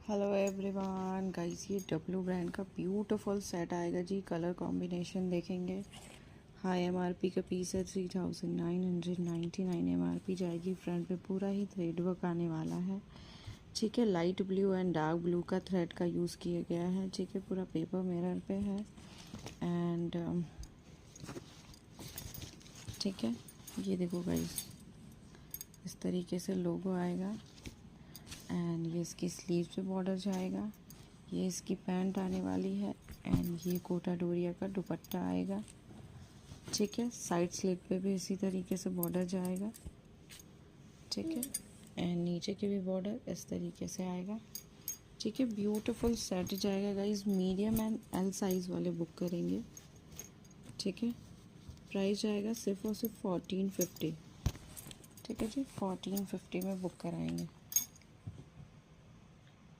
Hello everyone guys, ये W brand का beautiful set आएगा जी। कलर कॉम्बिनेशन देखेंगे। हाई एमआरपी का पीस है 3999 एमआरपी जाएगी। फ्रंट पे पूरा ही थ्रेड वर्क आने वाला है। ठीक है, light blue and dark blue का थ्रेड का यूज़ किया गया है। ठीक है, पूरा पेपर मिरर पे है एंड ठीक है, ये देखो गाइस, इस तरीके से लोगो आएगा एंड ये इसकी स्लीव पे बॉर्डर जाएगा। ये इसकी पैंट आने वाली है एंड ये कोटा डोरिया का दुपट्टा आएगा। ठीक है, साइड स्लिट पे भी इसी तरीके से बॉर्डर जाएगा। ठीक है, एंड नीचे के भी बॉर्डर इस तरीके से आएगा। ठीक है, ब्यूटीफुल सेट जाएगा guys. Medium and L size वाले बुक करेंगे। ठीक है, प्राइस जाएगा सिर्फ और सिर्फ 1450। ठीक है जी, 1450 में बुक कराएंगे।